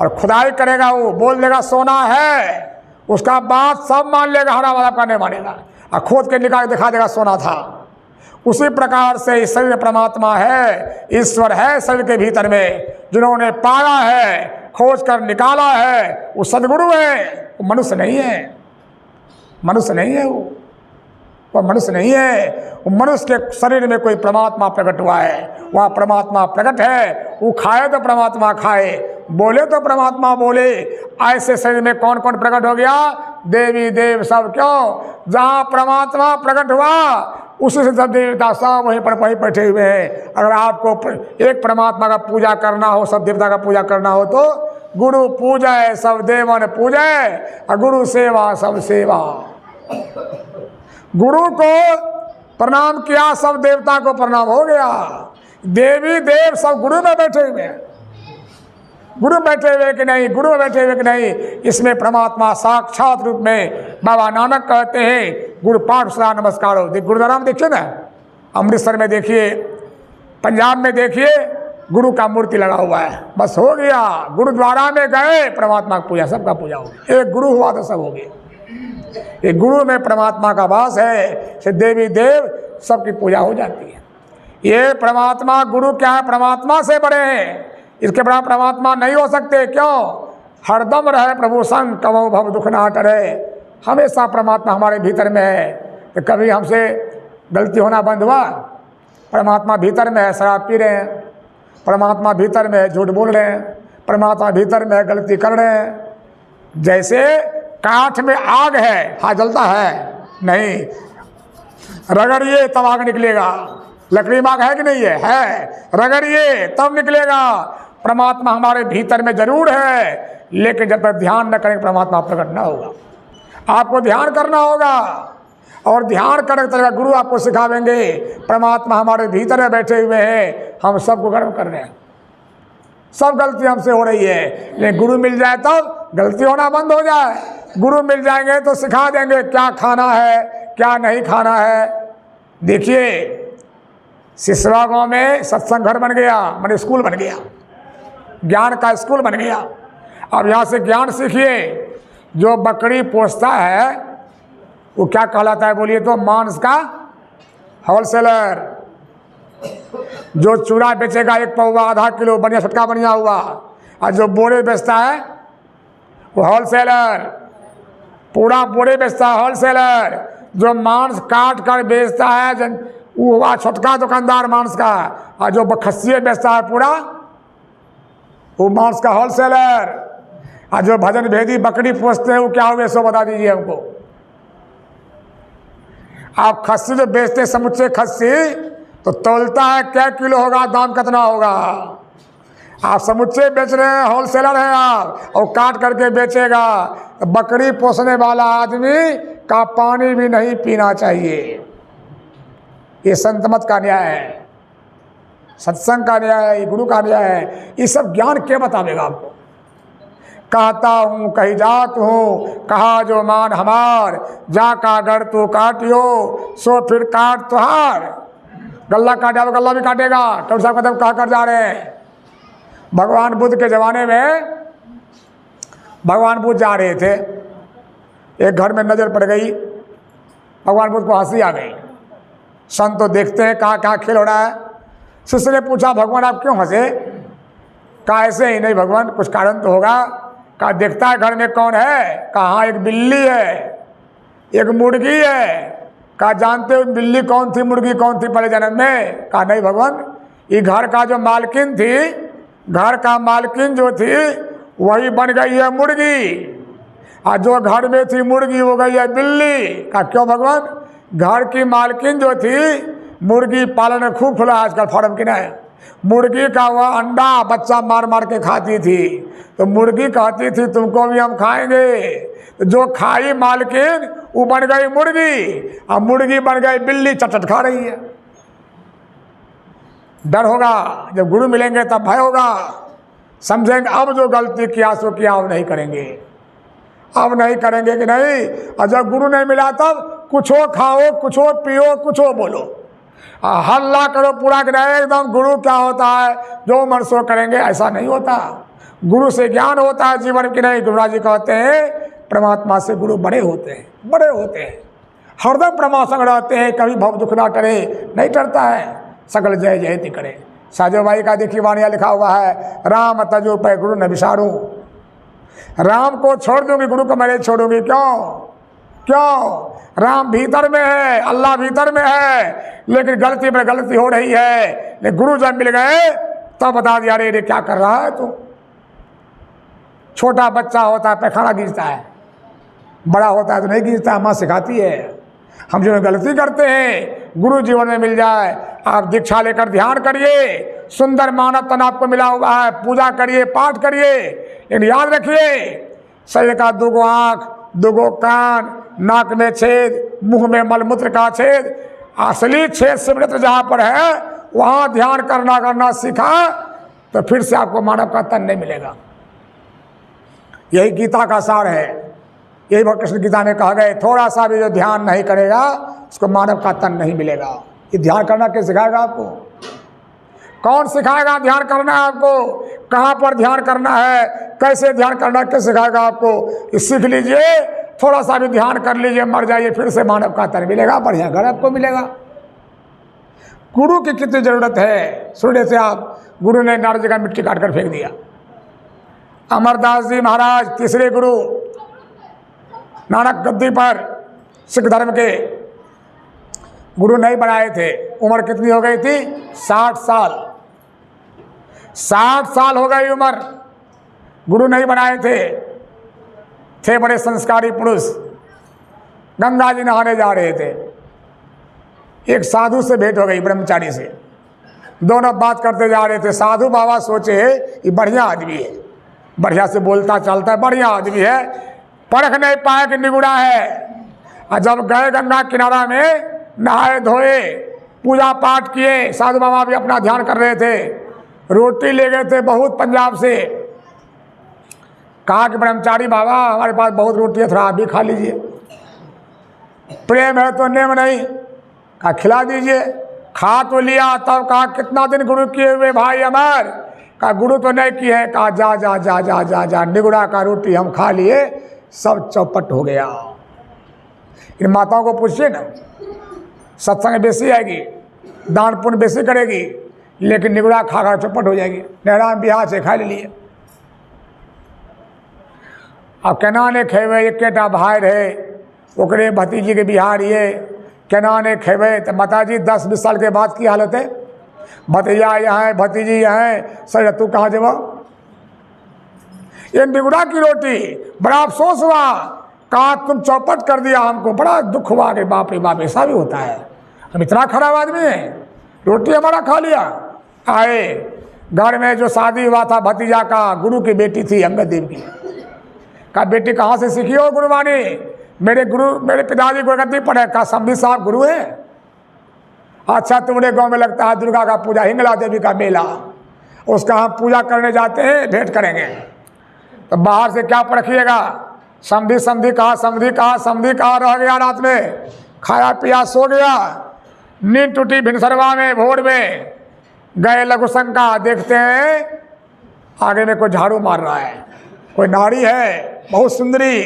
और खुदाई करेगा, वो बोल देगा सोना है, उसका बात सब मान लेगा, हरा वाला का नहीं मानेगा, और खोद के निकाल दिखा देगा सोना था। उसी प्रकार से इस शरीर में परमात्मा है, ईश्वर है शरीर के भीतर में, जिन्होंने पाया है, खोज कर निकाला है, वो सदगुरु है, वो मनुष्य नहीं है। मनुष्य नहीं है, वो मनुष्य नहीं है। वो मनुष्य के शरीर में कोई परमात्मा प्रकट हुआ है, वहाँ परमात्मा प्रकट है। वो खाए तो परमात्मा खाए, बोले तो परमात्मा बोले। ऐसे शरीर में कौन कौन प्रकट हो गया? देवी देव सब। क्यों? जहाँ परमात्मा प्रकट हुआ उसी से सब देवता सब वहीं पर वहीं बैठे हुए हैं। अगर आपको एक परमात्मा का पूजा करना हो, सब देवता का पूजा करना हो, तो गुरु पूजय सब देवन पूजय, और गुरु सेवा सब सेवा। गुरु को प्रणाम किया, सब देवता को प्रणाम हो गया। देवी देव सब गुरु में बैठे हुए हैं। गुरु बैठे हुए कि नहीं, गुरु में बैठे हुए कि नहीं, इसमें परमात्मा साक्षात रूप में बाबा नानक कहते हैं गुरु पाठ सदा नमस्कार हो। गुरुद्वारा में देखिए ना, अमृतसर में देखिए, पंजाब में देखिए, गुरु का मूर्ति लगा हुआ है, बस हो गया। गुरुद्वारा में गए, परमात्मा की पूजा, सबका पूजा हो गया। एक गुरु हुआ तो सब हो गया। एक गुरु में परमात्मा का वास है, से देवी देव सबकी पूजा हो जाती है। ये परमात्मा गुरु क्या है? परमात्मा से बड़े हैं, इसके बड़ा परमात्मा नहीं हो सकते। क्यों? हरदम रहे प्रभु संग, कबहु भव दुख ना टरे। हमेशा परमात्मा हमारे भीतर में है। तो कभी हमसे गलती होना बंद हुआ? परमात्मा भीतर में है, शराब पी रहे हैं, परमात्मा भीतर में है, झूठ बोल रहे हैं, परमात्मा भीतर में है, गलती कर रहे हैं। जैसे काठ में आग है, हाँ जलता है नहीं, रगड़िए तब आग निकलेगा। लकड़ी में आग है कि नहीं है? रगड़िए तब निकलेगा। परमात्मा हमारे भीतर में जरूर है, लेकिन जब तक ध्यान न करें परमात्मा प्रकट न होगा। आपको ध्यान करना होगा, और ध्यान करने तरह गुरु आपको सिखावेंगे। परमात्मा हमारे भीतर में बैठे हुए हैं, हम सबको कर्म कर रहे हैं, सब गलती हमसे हो रही है, लेकिन गुरु मिल जाए तब गलती होना बंद हो जाए। गुरु मिल जाएंगे तो सिखा देंगे क्या खाना है, क्या नहीं खाना है। देखिए सिसवा गांव में सत्संग घर बन गया, मैंने स्कूल बन गया, ज्ञान का स्कूल बन गया। अब यहाँ से ज्ञान सीखिए। जो बकरी पोसता है वो क्या कहलाता है बोलिए तो? मांस का होलसेलर। जो चूड़ा बेचेगा 1 पौवा, आधा किलो बढ़िया छटका बढ़िया हुआ, और जो बोरे बेचता है वो होलसेलर, पूरा बोरे बेचता है होलसेलर। जो मांस काट कर बेचता है वो हुआ छोटका दुकानदार मांस का, और जो खस्सी बेचता है पूरा वो मांस का होलसेलर। और जो भजन भेदी बकरी पोसते हैं वो क्या हुए सो बता दीजिए हमको। आप खस्सी जो बेचते हैं समुच्चे खस्सी, तो तोलता है क्या किलो होगा, दाम कितना होगा। आप समुच्चे बेच रहे हैं, होलसेलर हैं आप, और काट करके बेचेगा। बकरी पोसने वाला आदमी का पानी भी नहीं पीना चाहिए। ये संत मत का न्याय है, सत्संग का न्याय है, ये गुरु का न्याय है। ये सब ज्ञान क्या बतावेगा आपको? कहता हूँ कही जात हूँ, कहा जो मान हमार, जा का गढ़ तो काटियो, सो फिर काट तुहार। गल्ला काटा वो गल्ला भी काटेगा। डॉक्टर साहब कदम कहा कर जा रहे हैं। भगवान बुद्ध के ज़माने में भगवान बुद्ध जा रहे थे, एक घर में नज़र पड़ गई, भगवान बुद्ध को हंसी आ गई। संत तो देखते हैं कहाँ कहाँ खेल हो रहा है। शिष्य ने पूछा भगवान आप क्यों हंसे? कहा ऐसे ही नहीं भगवान, कुछ कारण तो होगा। कहा देखता है घर में कौन है? कहा एक बिल्ली है, एक मुर्गी है। कहा जानते हो बिल्ली कौन थी, मुर्गी कौन थी पहले जन्म में? कहा नहीं भगवान, ये घर का जो मालकिन थी घर का मालकिन जो थी वही बन गई है मुर्गी, और जो घर में थी मुर्गी हो गई है बिल्ली। का क्यों भगवान? घर की मालकिन जो थी, मुर्गी पालन में खूब खुला आजकल फार्म की नहीं, मुर्गी का वह अंडा बच्चा मार मार के खाती थी, तो मुर्गी कहती थी तुमको भी हम खाएंगे। तो जो खाई मालकिन वो बन गई मुर्गी, और मुर्गी बन गई बिल्ली, चटचट खा रही है। डर होगा, जब गुरु मिलेंगे तब भय होगा, समझेंगे अब जो गलती किया सो किया, अब नहीं करेंगे, अब नहीं करेंगे कि नहीं। और जब गुरु नहीं मिला तब कुछो खाओ, कुछो पियो, कुछो बोलो, हल्ला करो पूरा कि नहीं एकदम गुरु क्या होता है जो मन सो करेंगे, ऐसा नहीं होता। गुरु से ज्ञान होता है जीवन की नहीं। गुरुराज जी कहते हैं परमात्मा से गुरु बड़े होते हैं, बड़े होते हैं, हरदम प्रमा संग रहते हैं, कभी भव दुख ना टरे, नहीं टरता है, सकल जय जयति करे। साजो भाई का देखिए वाणिया लिखा हुआ है, राम तजो पै गुरु न विसारू, राम को छोड़ दूंगी गुरु को मैं छोड़ूंगी। क्यों? क्यों? राम भीतर में है, अल्लाह भीतर में है, लेकिन गलती पर गलती हो रही है। लेकिन गुरु जब मिल गए तब बता दिया अरे क्या कर रहा है तू। छोटा बच्चा होता है पैखाना खींचता है, बड़ा होता है तो नहीं खींचता, माँ सिखाती है। हम जो गलती करते हैं गुरु जीवन में मिल जाए, आप दीक्षा लेकर ध्यान करिए, सुंदर मानव तन आपको मिला हुआ है, पूजा करिए, पाठ करिए, लेकिन याद रखिए शरीर का दुगो आँख, दुगो कान, नाक में छेद, मुंह में मलमूत्र का छेद, असली छेद सिमृत जहाँ पर है वहाँ ध्यान करना सीखा तो फिर से आपको मानव का तन नहीं मिलेगा। यही गीता का सार है, यही भगवान कृष्ण गीता में कहा गए, थोड़ा सा भी जो ध्यान नहीं करेगा उसको मानव का तन नहीं मिलेगा। ये ध्यान करना क्या सिखाएगा आपको? कौन सिखाएगा ध्यान करना है आपको? कहाँ पर ध्यान करना है, कैसे ध्यान करना, क्या सिखाएगा आपको? ये सीख लीजिए, थोड़ा सा भी ध्यान कर लीजिए, मर जाइए, फिर से मानव का तन मिलेगा, बढ़िया घर आपको मिलेगा। गुरु की कितनी जरूरत है? सुनने से आप, गुरु ने नारद जी का मिट्टी काट कर फेंक दिया। अमरदास जी महाराज तीसरे गुरु, नानक गद्दी पर सिख धर्म के गुरु नहीं बनाए थे। उम्र कितनी हो गई थी? 60 साल। 60 साल हो गई उम्र, गुरु नहीं बनाए थे बड़े संस्कारी पुरुष। गंगा जी नहाने जा रहे थे, एक साधु से भेंट हो गई, ब्रह्मचारी से। दोनों बात करते जा रहे थे। साधु बाबा सोचे ये बढ़िया आदमी है, बढ़िया से बोलता चालता है, बढ़िया आदमी है, परख नहीं पाया कि निगुड़ा है। और जब गए गंगा किनारा में, नहाए धोए, पूजा पाठ किए, साधु बाबा भी अपना ध्यान कर रहे थे। रोटी ले गए थे बहुत पंजाब से, कहा कि ब्रह्मचारी बाबा हमारे पास बहुत रोटी है, थोड़ा आप भी खा लीजिए। प्रेम है तो नेम नहीं, कहा खिला दीजिए। खा तो लिया, तब कहा कितना दिन गुरु किए हुए भाई अमर? कहा गुरु तो नहीं किए। कहा जा जा जा जा जा जा, निगुड़ा का रोटी हम खा लिए, सब चौपट हो गया। इन माताओं को पूछिए ना, सत्संग बेसी आएगी, दान पुण्य बेसी करेगी, लेकिन निगुड़ा खा खा चौपट हो जाएगी। नहराम बिहार से खा लिए। अब केना ने खेबे, एकेटा भाई रहे, ओकरे भतीजी के बिहार ये केना ने खेबे। तो माता जी 10-20 साल के बाद की हालत है, भतीजा यहाँ है, भतीजी यहाँ है, सर तू कहाँ जब? ये निगुड़ा की रोटी, बड़ा अफसोस हुआ, कहा तुम चौपट कर दिया हमको, बड़ा दुख हुआ कि बाप रे बाप ऐसा भी होता है, हम इतना खराब आदमी है, रोटी हमारा खा लिया। आए घर में जो शादी हुआ था भतीजा का, गुरु की बेटी थी अंगद देव की। कहा बेटी कहाँ से सीखी हो गुरुवाणी? मेरे पिताजी को गद्दी पढ़े। कहा समधी साहब गुरु है? अच्छा तुम्हारे गांव में लगता है दुर्गा का पूजा, हिंगला देवी का मेला, उसका हम पूजा करने जाते हैं, भेंट करेंगे। तो बाहर से क्या परखिएगा, समधी समधी कहा, समधी कहा, समधी कहा, रह गया रात में, खाया पिया सो गया, नींद टूटी भिनसरवा में, भोर में गए लघुशंका, देखते हैं आगे में कोई झाड़ू मार रहा है, कोई नारी है बहुत सुंदरी,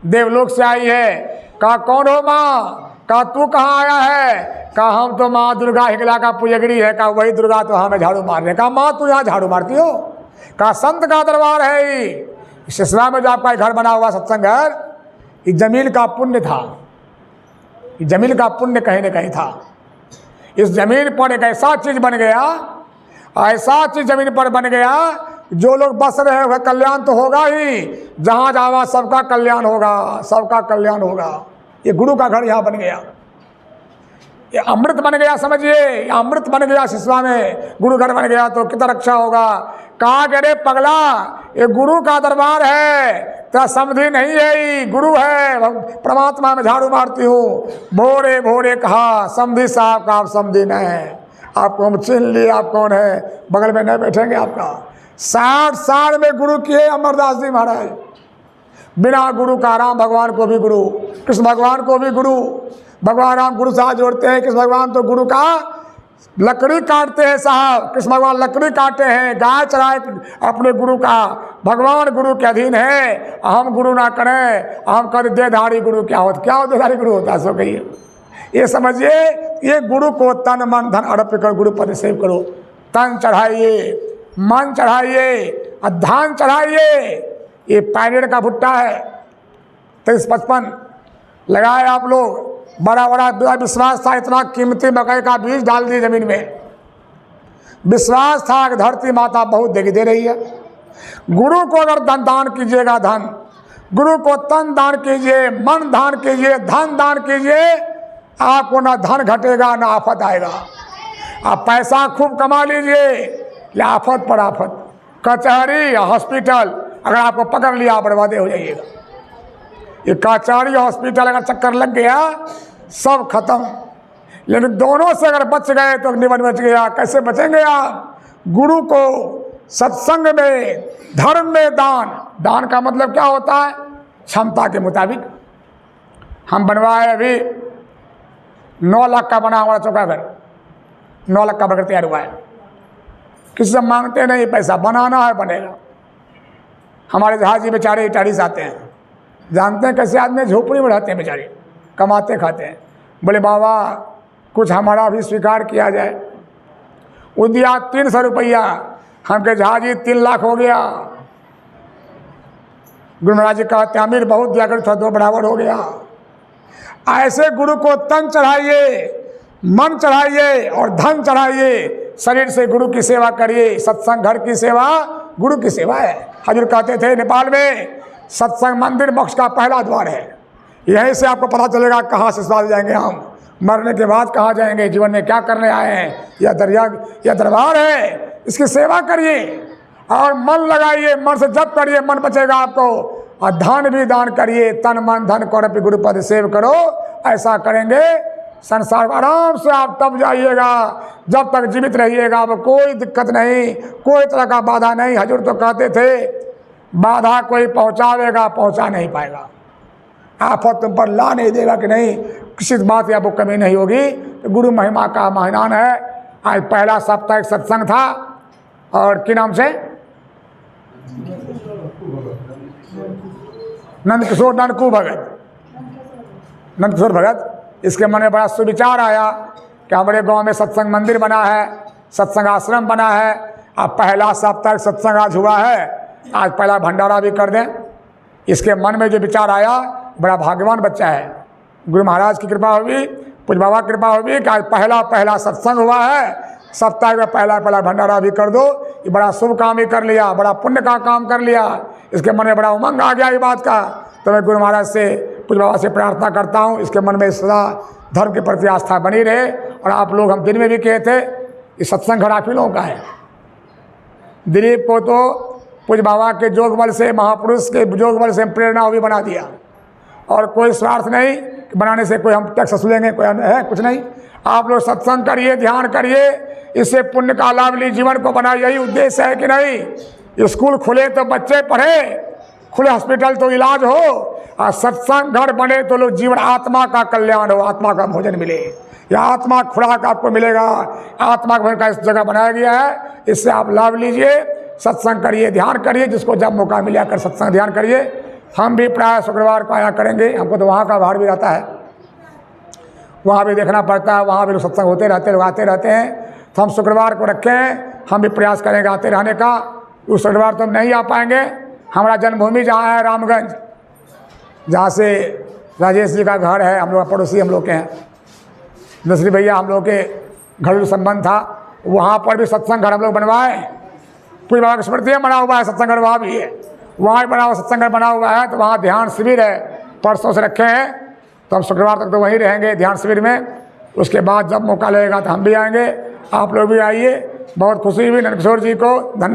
देवलोक से आई है। कहा कौन हो माँ? कहा तू कहाँ आया है? कहा हम तो माँ दुर्गा हिंगला का पूजगरी है। कहा वही दुर्गा तो हमें झाड़ू मारने। कहा माँ तू यहाँ झाड़ू मारती हो? कहा संत का दरबार है, सिसरा में जो आपका घर बना हुआ सत्संग घर, ये जमीन का पुण्य था, ये जमीन का पुण्य कहीं न कहीं था। इस जमीन पर एक ऐसा चीज बन गया, ऐसा चीज जमीन पर बन गया, जो लोग बस रहे हुए कल्याण तो होगा ही, जहां जावा सबका कल्याण होगा, सबका कल्याण होगा। ये गुरु का घर यहाँ बन गया, ये अमृत बन गया, समझिए, ये अमृत बन गया सिसवा में, गुरु घर बन गया तो कितना रक्षा होगा। कहा कि अरे पगला, ये गुरु का दरबार है, तेरा समझी नहीं है, ये गुरु है, परमात्मा में झाड़ू मारती हूँ। भोरे भोरे कहा समझी साहब का आप समझी नहीं, आपको हम चिन्ह लिए, आप कौन है, बगल में नहीं बैठेंगे आपका। 60 साल में गुरु किए अमरदास जी महाराज, बिना गुरु का राम भगवान को भी गुरु, कृष्ण भगवान को भी गुरु, भगवान राम गुरु साथ जोड़ते हैं, कृष्ण भगवान तो गुरु का लकड़ी काटते हैं साहब, कृष्ण भगवान लकड़ी काटे हैं, गाय चराए अपने गुरु का, भगवान गुरु के अधीन है। हम गुरु ना करें, हम कर देधारी गुरु क्या होता, क्या देधारी गुरु होता है, सो कहिए। ये समझिए, ये गुरु को तन मन धन अर्पित कर गुरु पद सेव करो। तन चढ़ाइए, मन चढ़ाइए, धान चढ़ाइए। ये पायरेट का भुट्टा है, 23-55 लगाए आप लोग, बड़ा बड़ा विश्वास था, इतना कीमती मकई का बीज डाल दिए जमीन में, विश्वास था कि धरती माता बहुत दे रही है। गुरु को अगर धन दान कीजिएगा, धन, गुरु को तन दान कीजिए, मन दान कीजिए, धन दान कीजिए, आपको ना धन घटेगा ना आफत आएगा। आप पैसा खूब कमा लीजिए, या आफत पर आफत, कचहरी हॉस्पिटल अगर आपको पकड़ लिया, बर्बादे हो जाइएगा। ये कचहरी हॉस्पिटल अगर चक्कर लग गया, सब खत्म। लेकिन दोनों से अगर बच गए तो निवन बच गया। कैसे बचेंगे आप? गुरु को सत्संग में, धर्म में दान। दान का मतलब क्या होता है? क्षमता के मुताबिक। हम बनवाए अभी 9 लाख का बना हमारा चौका घर, 9 लाख का बनकर तैयार हुआ है। किसी से मांगते नहीं पैसा, बनाना है बनेगा। हमारे जहाजी बेचारे इटाड़ी से आते हैं, जानते हैं कैसे आदमी झोपड़ी में रहते हैं बेचारे, कमाते खाते हैं। बोले बाबा कुछ हमारा भी स्वीकार किया जाए। वो दिया 300 रुपया, हम के जहाजी 3 लाख हो गया। गुरु महाराज जी कहते अमीर बहुत दिया कर, था 2 बराबर हो गया। ऐसे गुरु को तन चढ़ाइए, मन चढ़ाइए और धन चढ़ाइए। शरीर से गुरु की सेवा करिए। सत्संग घर की सेवा गुरु की सेवा है। हजूर कहते थे नेपाल में सत्संग मंदिर मोक्ष का पहला द्वार है। यहीं से आपको पता चलेगा कहाँ से स्वाद जाएंगे हम, मरने के बाद कहाँ जाएंगे, जीवन में क्या करने आए हैं। यह दरिया, यह दरबार है, इसकी सेवा करिए और मन लगाइए, मन से जप करिए, मन बचेगा आपको। और धन भी दान करिए, तन मन धन को अर्पित गुरु पद सेव करो। ऐसा करेंगे संसार को आराम से आप तब जाइएगा, जब तक जीवित रहिएगा। अब कोई दिक्कत नहीं, कोई तरह का बाधा नहीं। हजूर तो कहते थे बाधा कोई पहुंचावेगा, पहुंचा नहीं पाएगा। आफत तुम पर ला नहीं देगा कि नहीं, किसी बात या वो कमी नहीं होगी। तो गुरु महिमा का महान है। आज पहला साप्ताहिक सत्संग था, और कि नाम से नंदकिशोर ननकू भगत, नंदकिशोर भगत। इसके मन में बड़ा सुविचार आया कि हमारे गांव में सत्संग मंदिर बना है, सत्संग आश्रम बना है। अब पहला साप्ताहिक सत्संग आज हुआ है, आज पहला भंडारा भी कर दें। इसके मन में जो विचार आया, बड़ा भाग्यवान बच्चा है। गुरु महाराज की कृपा होगी, पूज्य बाबा की कृपा होगी कि आज पहला सत्संग हुआ है। सप्ताह में पहला भंडारा भी कर दो। ये बड़ा शुभ काम ही कर लिया, बड़ा पुण्य का काम कर लिया। इसके मन में बड़ा उमंग आ गया ये बात का। तो मैं गुरु महाराज से, पूज्य बाबा से प्रार्थना करता हूँ इसके मन में सदा धर्म के प्रति आस्था बनी रहे। और आप लोग, हम दिन में भी कहे थे, ये सत्संग घर आप ही लोगों का है। दिलीप को तो पूज्य बाबा के जोग बल से, महापुरुष के जोग बल से प्रेरणा भी बना दिया। और कोई स्वार्थ नहीं कि बनाने से कोई हम टैक्स वसूलेंगे, कोई है कुछ नहीं। आप लोग सत्संग करिए, ध्यान करिए, इससे पुण्य का लाभ ली, जीवन को बनाए। यही उद्देश्य है कि नहीं। स्कूल खुले तो बच्चे पढ़े, खुले हॉस्पिटल तो इलाज हो, और सत्संग घर बने तो लोग जीवन, आत्मा का कल्याण हो, आत्मा का भोजन मिले। या आत्मा खुराक आपको मिलेगा। आत्मा का भोजन का इस जगह बनाया गया है, इससे आप लाभ लीजिए। सत्संग करिए, ध्यान करिए, जिसको जब मौका मिले आकर सत्संग ध्यान करिए। हम भी प्राय शुक्रवार को आया करेंगे। हमको तो वहाँ का भार भी रहता है, वहाँ भी देखना पड़ता है, वहाँ भी लोग सत्संग होते रहते, लोग आते रहते हैं। तो हम शुक्रवार को रखें, हम भी प्रयास करेंगे आते रहने का। उस शुक्रवार तो हम नहीं आ पाएंगे। हमारा जन्मभूमि जहाँ है रामगंज, जहाँ से राजेश जी का घर है, हम लोग पड़ोसी हम लोग के हैं। नसरी भैया हम लोग के घरेलू संबंध था, वहाँ पर भी सत्संग घर हम लोग बनवाए। पूरी बाबा की स्मृति में बना हुआ है, सत्संग घर वहाँ भी है, वहाँ भी बना हुआ सत्संग घर बना हुआ है। तो वहाँ ध्यान शिविर है, परसों से रखे हैं, तो हम शुक्रवार तक तो वहीं रहेंगे ध्यान शिविर में। उसके बाद जब मौका लगेगा तो हम भी आएंगे, आप लोग भी आइए। बहुत खुशी हुई नंदकिशोर जी को धन्यवाद।